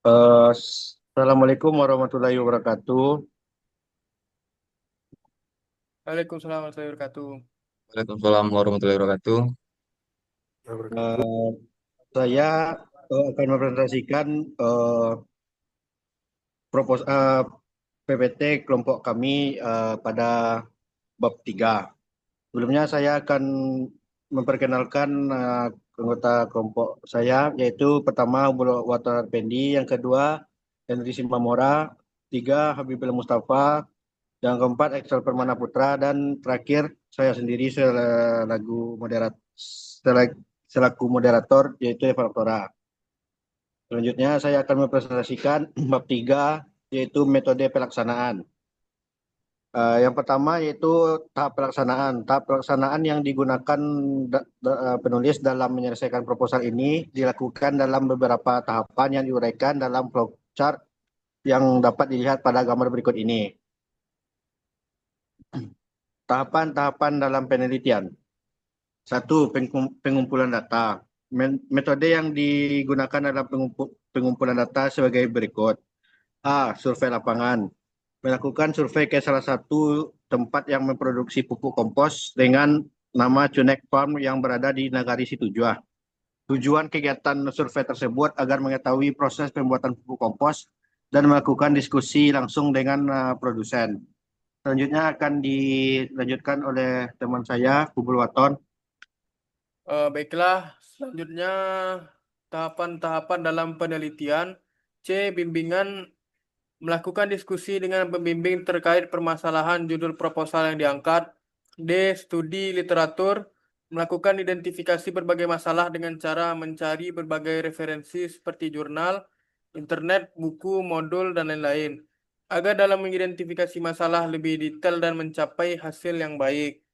Assalamualaikum warahmatullahi wabarakatuh. Waalaikumsalam warahmatullahi wabarakatuh. Waalaikumsalam warahmatullahi wabarakatuh. Eh, saya akan mempresentasikan eh, PPT kelompok kami pada bab 3. Sebelumnya saya akan memperkenalkan anggota kelompok saya, yaitu pertama Watar Pendi, yang kedua Henry Simamora, tiga Habibie Mustafa, yang keempat Excel Permana Putra, dan terakhir saya sendiri selaku moderator, yaitu Eva Oktora. Selanjutnya saya akan mempresentasikan bab 3, yaitu metode pelaksanaan. Yang pertama yaitu tahap pelaksanaan. Tahap pelaksanaan yang digunakan penulis dalam menyelesaikan proposal ini dilakukan dalam beberapa tahapan yang diuraikan dalam flowchart yang dapat dilihat pada gambar berikut ini. Tahapan-tahapan dalam penelitian. Satu, pengumpulan data. Metode yang digunakan dalam pengumpulan data sebagai berikut. A. Survei lapangan. Melakukan survei ke salah satu tempat yang memproduksi pupuk kompos dengan nama Cunek Farm yang berada di Nagari Situjua. Tujuan kegiatan survei tersebut agar mengetahui proses pembuatan pupuk kompos dan melakukan diskusi langsung dengan produsen. Selanjutnya akan dilanjutkan oleh teman saya, Bubul Waton. Baiklah, selanjutnya tahapan-tahapan dalam penelitian. C. Bimbingan melakukan diskusi dengan pembimbing terkait permasalahan judul proposal yang diangkat. D. Studi literatur melakukan identifikasi berbagai masalah dengan cara mencari berbagai referensi seperti jurnal, internet, buku, modul, dan lain-lain. Agar dalam mengidentifikasi masalah lebih detail dan mencapai hasil yang baik.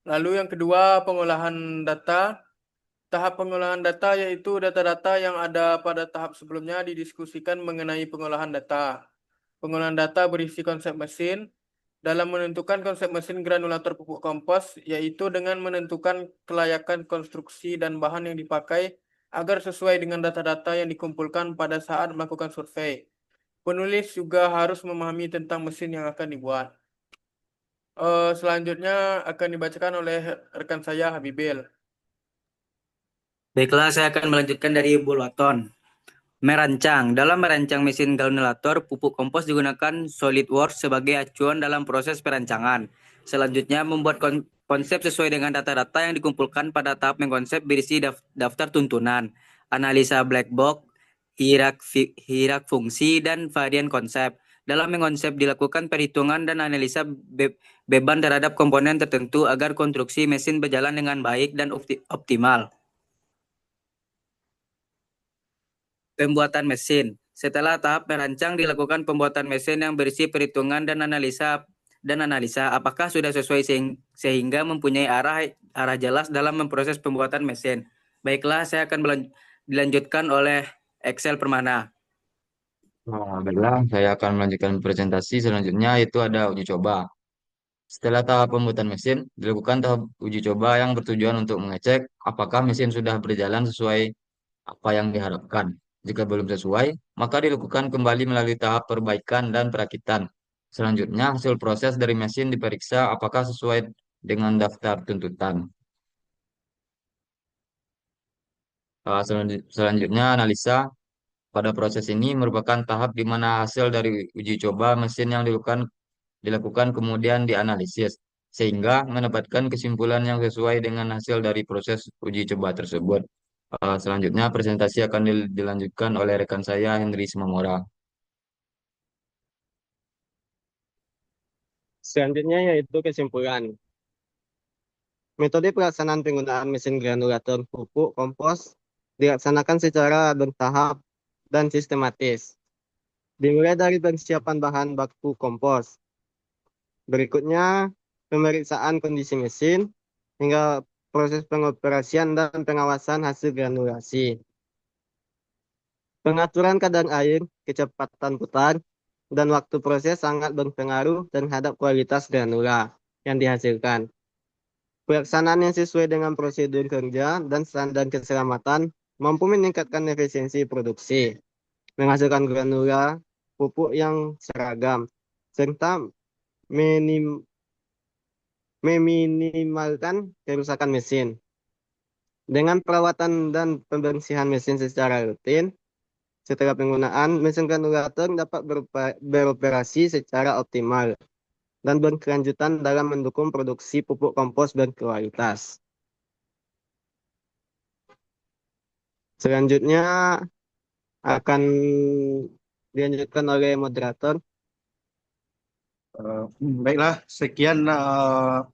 Lalu yang kedua, pengolahan data. Tahap pengolahan data yaitu data-data yang ada pada tahap sebelumnya didiskusikan mengenai pengolahan data. Pengolahan data berisi konsep mesin. Dalam menentukan konsep mesin granulator pupuk kompos, yaitu dengan menentukan kelayakan konstruksi dan bahan yang dipakai agar sesuai dengan data-data yang dikumpulkan pada saat melakukan survei. Penulis juga harus memahami tentang mesin yang akan dibuat. Selanjutnya akan dibacakan oleh rekan saya Habibil. Baiklah, saya akan melanjutkan dari Bulwaton. Merancang. Dalam merancang mesin granulator, pupuk kompos digunakan SolidWorks sebagai acuan dalam proses perancangan. Selanjutnya, membuat konsep sesuai dengan data-data yang dikumpulkan pada tahap mengkonsep berisi daftar tuntunan, analisa black box, hierarki fungsi, dan varian konsep. Dalam mengkonsep dilakukan perhitungan dan analisa beban terhadap komponen tertentu agar konstruksi mesin berjalan dengan baik dan optimal. Pembuatan mesin. Setelah tahap merancang dilakukan pembuatan mesin yang berisi perhitungan dan analisa apakah sudah sesuai sehingga mempunyai arah jelas dalam memproses pembuatan mesin. Baiklah, saya akan dilanjutkan oleh Excel Permana. Baiklah, saya akan melanjutkan presentasi selanjutnya, yaitu ada uji coba. Setelah tahap pembuatan mesin, dilakukan tahap uji coba yang bertujuan untuk mengecek apakah mesin sudah berjalan sesuai apa yang diharapkan. Jika belum sesuai, maka dilakukan kembali melalui tahap perbaikan dan perakitan. Selanjutnya, hasil proses dari mesin diperiksa apakah sesuai dengan daftar tuntutan. Selanjutnya, analisa. Pada proses ini merupakan tahap di mana hasil dari uji coba mesin yang dilakukan kemudian dianalisis, sehingga mendapatkan kesimpulan yang sesuai dengan hasil dari proses uji coba tersebut. Selanjutnya, presentasi akan dilanjutkan oleh rekan saya, Henry Simamora. Selanjutnya yaitu kesimpulan. Metode pelaksanaan penggunaan mesin granulator pupuk kompos dilaksanakan secara bertahap dan sistematis. Dimulai dari persiapan bahan baku kompos. Berikutnya, pemeriksaan kondisi mesin hingga proses pengoperasian dan pengawasan hasil granulasi. Pengaturan kadar air, kecepatan putar, dan waktu proses sangat berpengaruh terhadap kualitas granula yang dihasilkan. Pelaksanaan yang sesuai dengan prosedur kerja dan standar keselamatan mampu meningkatkan efisiensi produksi. menghasilkan granula pupuk yang seragam, serta meminimalkan kerusakan mesin. Dengan perawatan dan pembersihan mesin secara rutin, setelah penggunaan, mesin granulator dapat beroperasi secara optimal dan berkelanjutan dalam mendukung produksi pupuk kompos berkualitas. Selanjutnya akan dilanjutkan oleh moderator. Baiklah, sekian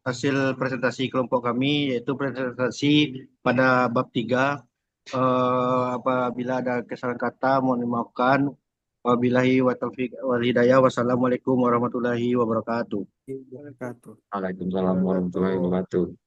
hasil presentasi kelompok kami, yaitu presentasi pada bab 3. Apabila ada kesalahan kata, mohon dimaafkan. Wabillahi wa taufiq wal hidayah. Wassalamualaikum warahmatullahi wabarakatuh. Waalaikumsalam warahmatullahi wabarakatuh.